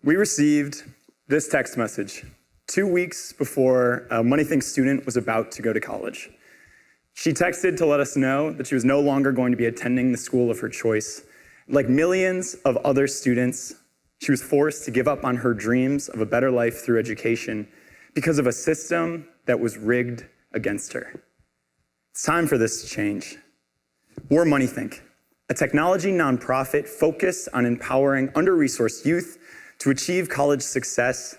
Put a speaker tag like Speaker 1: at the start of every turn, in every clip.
Speaker 1: We received this text message 2 weeks before a MoneyThink student was about to go to college. She texted to let us know that she was no longer going to be attending the school of her choice. Like millions of other students, she was forced to give up on her dreams of a better life through education because of a system that was rigged against her. It's time for this to change. We're MoneyThink, a technology nonprofit focused on empowering under-resourced youth to achieve college success,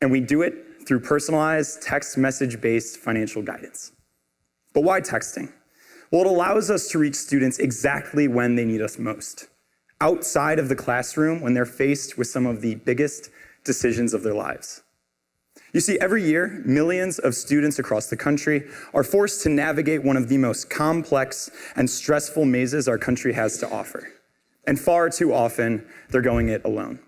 Speaker 1: and we do it through personalized text message-based financial guidance. But why texting? Well, it allows us to reach students exactly when they need us most, outside of the classroom when they're faced with some of the biggest decisions of their lives. You see, every year, millions of students across the country are forced to navigate one of the most complex and stressful mazes our country has to offer. And far too often, they're going it alone.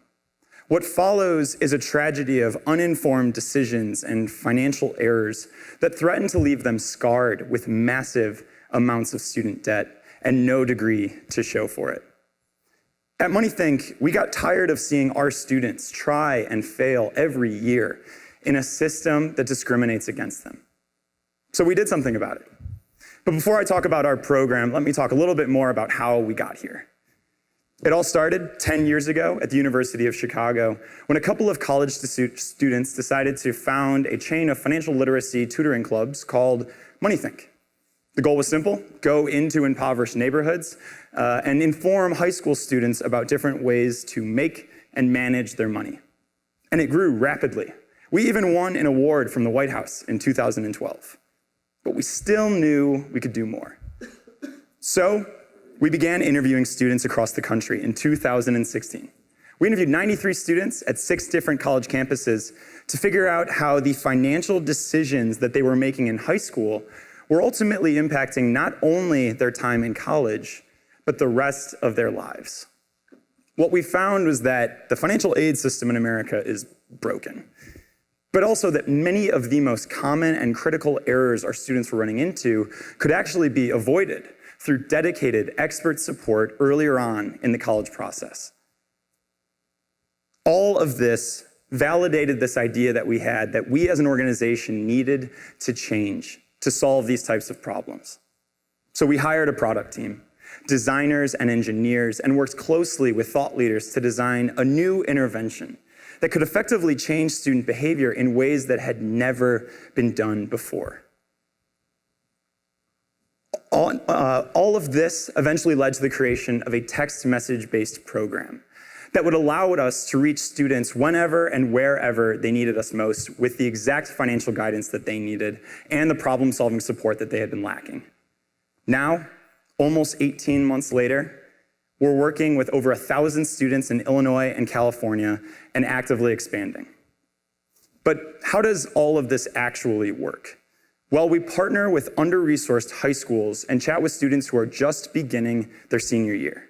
Speaker 1: What follows is a tragedy of uninformed decisions and financial errors that threaten to leave them scarred with massive amounts of student debt and no degree to show for it. At MoneyThink, we got tired of seeing our students try and fail every year in a system that discriminates against them. So we did something about it. But before I talk about our program, let me talk a little bit more about how we got here. It all started 10 years ago at the University of Chicago when a couple of college students decided to found a chain of financial literacy tutoring clubs called MoneyThink. The goal was simple: go into impoverished neighborhoods and inform high school students about different ways to make and manage their money. And it grew rapidly. We even won an award from the White House in 2012. But we still knew we could do more. So we began interviewing students across the country in 2016. We interviewed 93 students at 6 different college campuses to figure out how the financial decisions that they were making in high school were ultimately impacting not only their time in college, but the rest of their lives. What we found was that the financial aid system in America is broken, but also that many of the most common and critical errors our students were running into could actually be avoided through dedicated expert support earlier on in the college process. All of this validated this idea that we had that we as an organization needed to change to solve these types of problems. So we hired a product team, designers and engineers, and worked closely with thought leaders to design a new intervention that could effectively change student behavior in ways that had never been done before. All of this eventually led to the creation of a text message-based program that would allow us to reach students whenever and wherever they needed us most with the exact financial guidance that they needed and the problem-solving support that they had been lacking. Now, almost 18 months later, we're working with over 1,000 students in Illinois and California and actively expanding. But how does all of this actually work? Well, we partner with under-resourced high schools and chat with students who are just beginning their senior year.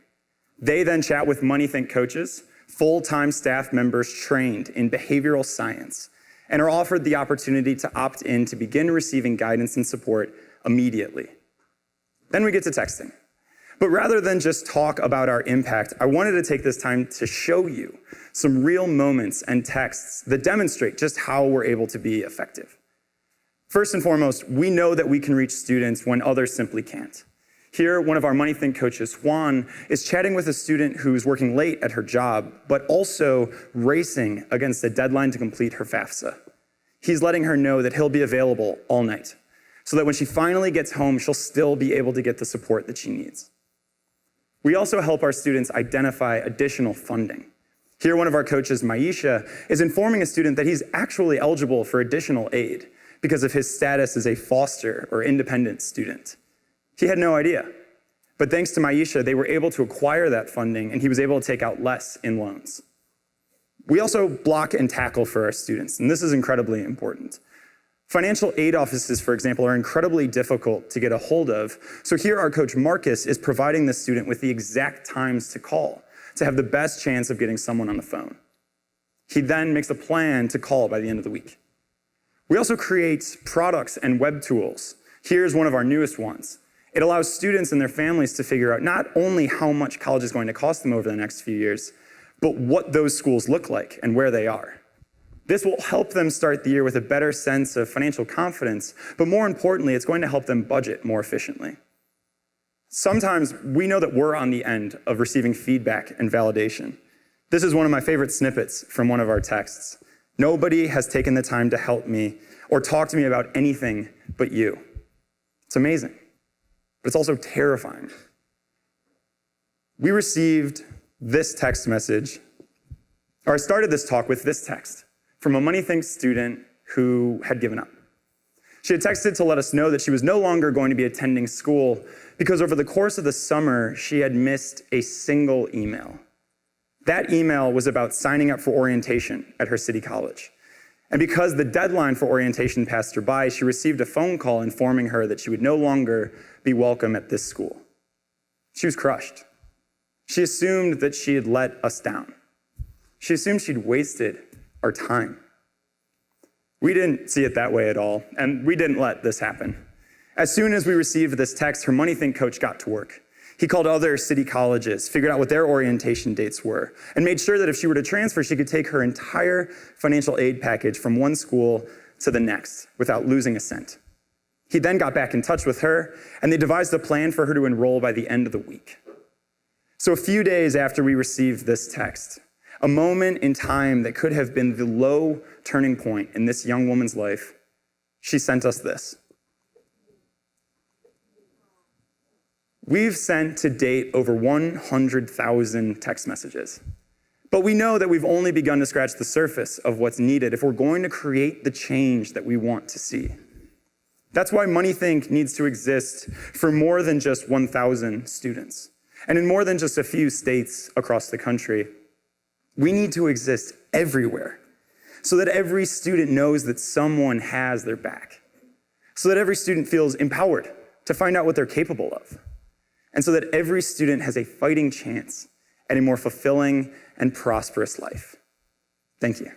Speaker 1: They then chat with MoneyThink coaches, full-time staff members trained in behavioral science, and are offered the opportunity to opt in to begin receiving guidance and support immediately. Then we get to texting. But rather than just talk about our impact, I wanted to take this time to show you some real moments and texts that demonstrate just how we're able to be effective. First and foremost, we know that we can reach students when others simply can't. Here, one of our MoneyThink coaches, Juan, is chatting with a student who's working late at her job, but also racing against a deadline to complete her FAFSA. He's letting her know that he'll be available all night, so that when she finally gets home, she'll still be able to get the support that she needs. We also help our students identify additional funding. Here, one of our coaches, Maisha, is informing a student that he's actually eligible for additional aid because of his status as a foster or independent student. He had no idea. But thanks to Maisha, they were able to acquire that funding, and he was able to take out less in loans. We also block and tackle for our students, and this is incredibly important. Financial aid offices, for example, are incredibly difficult to get a hold of. So here our coach Marcus is providing the student with the exact times to call to have the best chance of getting someone on the phone. He then makes a plan to call by the end of the week. We also create products and web tools. Here's one of our newest ones. It allows students and their families to figure out not only how much college is going to cost them over the next few years, but what those schools look like and where they are. This will help them start the year with a better sense of financial confidence, but more importantly, it's going to help them budget more efficiently. Sometimes we know that we're on the end of receiving feedback and validation. This is one of my favorite snippets from one of our texts. Nobody has taken the time to help me or talk to me about anything but you. It's amazing, but it's also terrifying. We received this text message, or I started this talk with this text from a MoneyThink student who had given up. She had texted to let us know that she was no longer going to be attending school because over the course of the summer, she had missed a single email. That email was about signing up for orientation at her city college. And because the deadline for orientation passed her by, she received a phone call informing her that she would no longer be welcome at this school. She was crushed. She assumed that she had let us down. She assumed she'd wasted our time. We didn't see it that way at all, and we didn't let this happen. As soon as we received this text, her MoneyThink coach got to work. He called other city colleges, figured out what their orientation dates were, and made sure that if she were to transfer, she could take her entire financial aid package from one school to the next without losing a cent. He then got back in touch with her, and they devised a plan for her to enroll by the end of the week. So a few days after we received this text, a moment in time that could have been the low turning point in this young woman's life, she sent us this. We've sent to date over 100,000 text messages. But we know that we've only begun to scratch the surface of what's needed if we're going to create the change that we want to see. That's why MoneyThink needs to exist for more than just 1,000 students, and in more than just a few states across the country. We need to exist everywhere so that every student knows that someone has their back, so that every student feels empowered to find out what they're capable of, and so that every student has a fighting chance at a more fulfilling and prosperous life. Thank you.